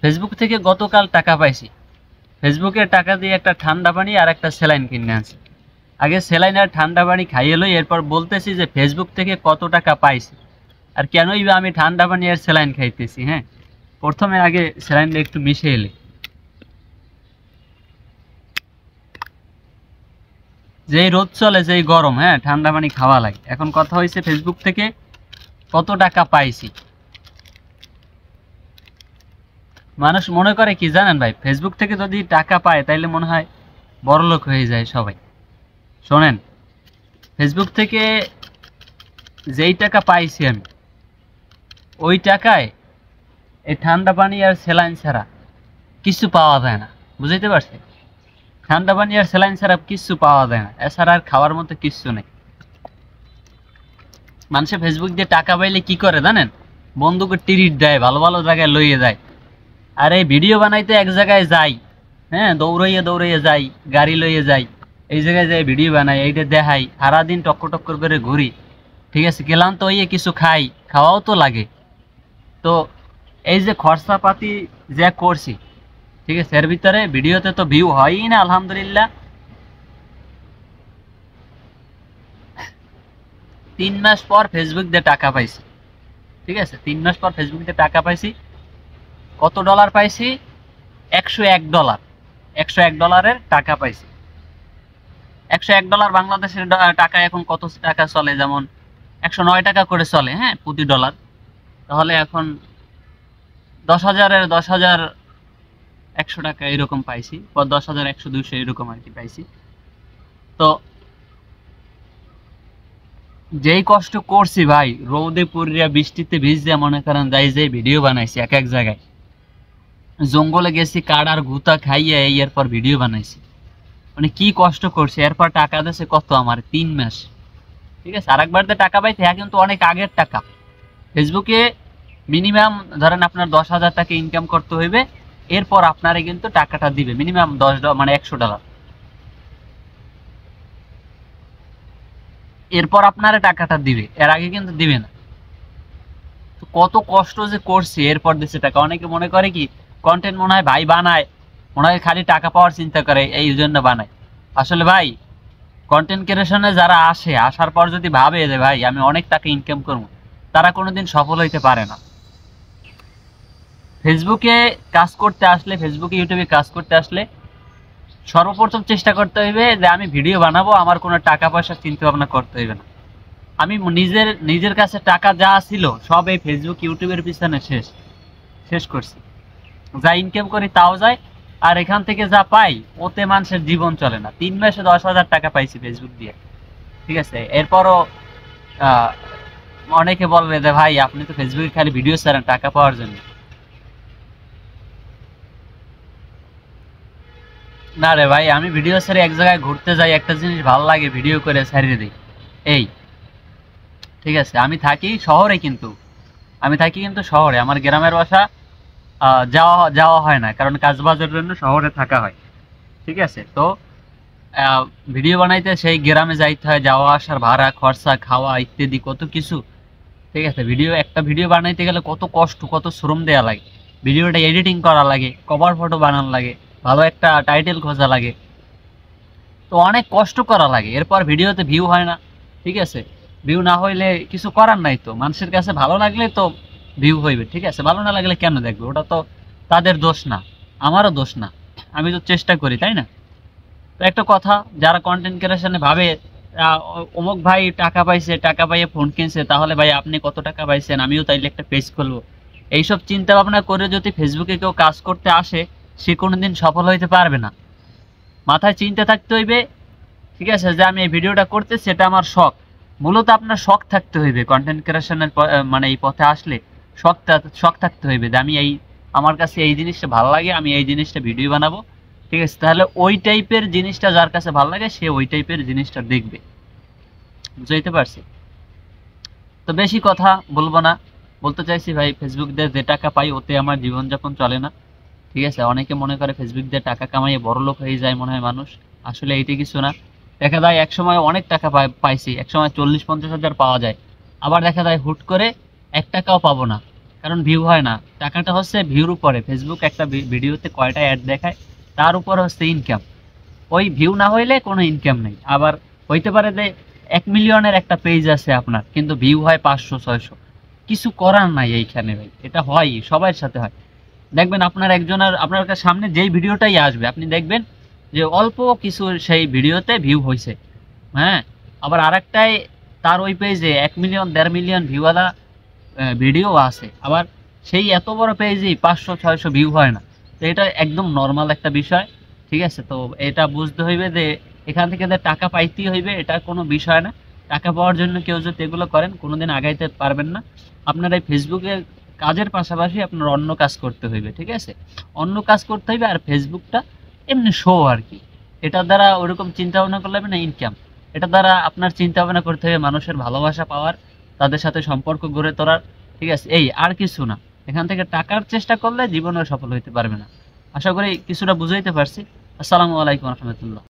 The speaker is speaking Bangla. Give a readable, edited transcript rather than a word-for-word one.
ফেসবুক থেকে গতকাল টাকা পাইছি। ফেসবুকের টাকা দিয়ে একটা ঠান্ডা পানি আর একটা স্যালাইন কিনে আনছি। আগে স্যালাইন আর ঠান্ডা পানি খাইয়ে লই, এরপর বলতেছি যে ফেসবুক থেকে কত টাকা পাইছি আর কেনই বা আমি ঠান্ডা পানি আর স্যালাইন খাইতেছি। হ্যাঁ, প্রথমে আগে স্যালাইনটা একটু মিশিয়ে এলে, যেই রোদ চলে যেই গরম, হ্যাঁ ঠান্ডা পানি খাওয়া লাগে। এখন কথা হয়েছে ফেসবুক থেকে কত টাকা পাইছি। মানুষ মনে করে কি জানেন ভাই, ফেসবুক থেকে যদি টাকা পায় তাইলে মনে হয় বড়লোক হয়ে যায় সবাই। শোনেন, ফেসবুক থেকে যেই টাকা পাইছি আমি, ওই টাকায় এই ঠান্ডা পানি আর স্যালাইন ছাড়া কিছু পাওয়া যায় না। বুঝাইতে পারছি? ঠান্ডা পানি আর স্যালাইন ছাড়া কিছু পাওয়া যায় না, এছাড়া আর খাওয়ার মতো কিছু নেই। মানুষে ফেসবুক দিয়ে টাকা পাইলে কি করে জানেন? বন্ধুকে ট্রিট দেয়, ভালো ভালো জায়গায় লইয়ে যায়। আর এই ভিডিও বানাইতে এক জায়গায় যাই, হ্যাঁ দৌড়াইয়ে দৌড়াইয়ে যাই, গাড়ি লইয়ে যাই, এই জায়গায় যাই ভিডিও বানাই, এইটা দেখাই, সারাদিন টক্কর টক্কর করে ঘুরি। ঠিক আছে, গেলাম তো ইয়ে কিছু খাই, খাওয়াও তো লাগে। তো এই যে খরচাপাতি যা করছি, ঠিক আছে, এর ভিতরে ভিডিওতে তো ভিউ হয়ই না আলহামদুলিল্লাহ। 3 মাস পর ফেসবুক দিয়ে টাকা পাইছি। ঠিক আছে, 3 মাস পর ফেসবুক দিয়ে টাকা পাইছি। কত ডলার পাইছি? $101। $101 টাকা পাইছি। $101 বাংলাদেশের টাকা এখন কত টাকা চলে? যেমন 109 টাকা করে চলে, হ্যাঁ, প্রতি ডলার। তাহলে এখন 10,000-এর 10,100 টাকা এরকম পাইছি, 10,100, 200 এরকম আর কি পাইছি। তো যেই কষ্ট করছি ভাই, রোদে পুরিয়া বৃষ্টিতে ভিজে মনে করেন যাই যে ভিডিও বানাইছি, এক এক জায়গায় জঙ্গলে গেছি, কাঠ আর গুতা খাইয়ে এরপর ভিডিও বানাইছি। মানে কি কষ্ট করছে, এরপর টাকা দিয়েছে কত আমার? 3 মাস। ঠিক আছে, আরেকবার তো টাকা পাইতে, হ্যাঁ কিন্তু অনেক আগের টাকা। ফেসবুকে মিনিমাম ধরেন আপনার 10,000 টাকা ইনকাম করতে হইবে, এরপর আপনারে কিন্তু টাকাটা দিবে মিনিমাম $10, মানে $100। এরপর আপনারে টাকাটা দিবে, এর আগে কিন্তু দিবে না। তো কত কষ্ট যে করছি, এরপর দিচ্ছে টাকা। অনেকে মনে করে কি কন্টেন্ট মনে হয় ভাই বানায়, মনে হয় খালি টাকা পাওয়ার চিন্তা করে, এই জন্য বানায়। আসলে ভাই, কন্টেন্ট ক্রিয়েশনে যারা আসে, আসার পর যদি ভাবে যে ভাই আমি অনেক টাকা ইনকাম করবো, তারা কোনোদিন সফল হইতে পারে না। ফেসবুকে কাজ করতে আসলে, ফেসবুকে ইউটিউবে কাজ করতে আসলে সর্বপ্রথম চেষ্টা করতে হইবে যে আমি ভিডিও বানাবো, আমার কোনো টাকা পয়সা চিন্তা ভাবনা করতে হইবে না। আমি নিজের কাছে টাকা যা ছিল সব এই ফেসবুক ইউটিউবের পিছনে শেষ করছি। যা ইনকাম করি তাও যায়, আর এখান থেকে যা পাই ওতে মানুষের জীবন চলে না। 3 মাসে 10,000 টাকা পাইছি ফেসবুক দিয়ে। ঠিক আছে, এরপরও অনেকে বলবে যে ভাই আপনি তো ফেসবুকে খালি ভিডিও ছাড়েন টাকা পাওয়ার জন্য। না রে ভাই, আমি ভিডিও ছেড়ে এক জায়গায় ঘুরতে যাই, একটা জিনিস ভালো লাগে ভিডিও করে ছাড়িয়ে দিই, এই। ঠিক আছে, আমি থাকি শহরে, কিন্তু শহরে, আমার গ্রামের বাসা যাওয়া যাওয়া হয় না, কারণ কাজবাজের জন্য শহরে থাকা হয়। ঠিক আছে, তো ভিডিও বানাইতে সেই গ্রামে যাইতে হয়, যাওয়া আসার ভাড়া, খরচা, খাওয়া ইত্যাদি কত কিছু। ঠিক আছে, একটা ভিডিও বানাইতে গেলে কত কষ্ট, কত শ্রম দেওয়া লাগে, ভিডিওটা এডিটিং করা লাগে, কভার ফটো বানানো লাগে, ভালো একটা টাইটেল খোঁজা লাগে, তো অনেক কষ্ট করা লাগে। এরপর ভিডিওতে ভিউ হয় না। ঠিক আছে, ভিউ না হইলে কিছু করার নাই, তো মানুষের কাছে ভালো লাগলে তো ভিউ হইবে। ঠিক আছে, ভালো না লাগলে কেন দেখবে? ওটা তো তাদের দোষ না, আমারও দোষ না, আমি তো চেষ্টা করি, তাই না? তো একটা কথা, যারা কন্টেন্ট ক্রিয়েশনে ভাবে অমুক ভাই টাকা পাইছে, টাকা পাইয়ে ফোন কিনছে, তাহলে ভাই আপনি কত টাকা পাইছেন, আমিও তাইলে একটা পেজ খুলবো, এইসব চিন্তা ভাবনা করে যদি ফেসবুকে কেউ কাজ করতে আসে, সে কোনোদিন সফল হইতে পারবে না। মাথায় চিন্তা থাকতে হইবে, ঠিক আছে, যে আমি এই ভিডিওটা করতে, সেটা আমার শখ। মূলত আপনার শখ থাকতে হইবে কন্টেন্ট ক্রিয়েশনের, মানে এই পথে আসলে শখ থাকতে হইবে যে আমি আমার কাছে এই জিনিসটা ভালো লাগে, আমি এই জিনিসটা ভিডিও বানাবো। ঠিক আছে, তাহলে ওই টাইপের জিনিসটা যার কাছে ভালো লাগে সে ওই টাইপের জিনিসটা দেখবে। বুঝাইতে পারছি? তো বেশি কথা বলবো না, বলতে চাইছি ভাই ফেসবুক দিয়ে যে টাকা পাই ওতে আমার জীবনযাপন চলে না। ঠিক আছে, অনেকে মনে করে ফেসবুক দিয়ে টাকা কামাইয়ে বড়লোক হয়ে যায় মনে হয় মানুষ, আসলে এইটা কিছু না। দেখা যায় এক সময় অনেক টাকা পাইছি, এক সময় 40-50 হাজার পাওয়া যায়, আবার দেখা যায় হুট করে 1 টাকাও পাবো না। কারণ ভিউ হয় না। টাকাটা হচ্ছে ভিউর উপরে, ফেসবুক একটা ভিডিওতে কয়টা অ্যাড দেখায় তার উপর হচ্ছে ইনকাম। ওই ভিউ না হইলে কোনো ইনকাম নেই। আবার হইতে পারে যে 1 মিলিয়নের একটা পেজ আছে আপনার, কিন্তু ভিউ হয় 500-600, কিছু করার নাই এইখানে ভাই। এটা হয়, সবার সাথে হয়। দেখবেন আপনার একজনের, আপনার সামনে যেই ভিডিওটাই আসবে আপনি দেখবেন যে অল্প কিছু সেই ভিডিওতে ভিউ হয়েছে, হ্যাঁ। আবার আরেকটাই তার ওই পেজে 1 মিলিয়ন 1.5 মিলিয়ন ভিউওয়ালা ভিডিও আছে, আবার সেই এত বড় পেজেই 500-600 ভিউ হয় না। তো এটা একদম নর্মাল একটা বিষয়, ঠিক আছে। তো এটা বুঝতে হইবে যে এখান থেকে যে টাকা পাইতেই হইবে এটা কোনো বিষয় না। টাকা পাওয়ার জন্য কেউ যদি এগুলো করেন কোনোদিন আগাইতে পারবেন না। আপনার এই ফেসবুকে কাজের পাশাপাশি আপনার অন্য কাজ করতে হইবে, ঠিক আছে। অন্য কাজ করতে হইবে, আর ফেসবুকটা এমনি শো আর কি। এটার দ্বারা ওরকম চিন্তা ভাবনা করলে হবে না ইনকাম। এটা দ্বারা আপনার চিন্তা ভাবনা করতে হবে মানুষের ভালোবাসা পাওয়ার, তাদের সাথে সম্পর্ক গড়ে তোলার, ঠিক আছে, এই আর কিছু না। এখান থেকে টাকার চেষ্টা করলে জীবনেও সফল হইতে পারবে না। আশা করি কিছুটা বুঝাইতে পারছি। আসসালামু আলাইকুম রহমতুল্লাহ।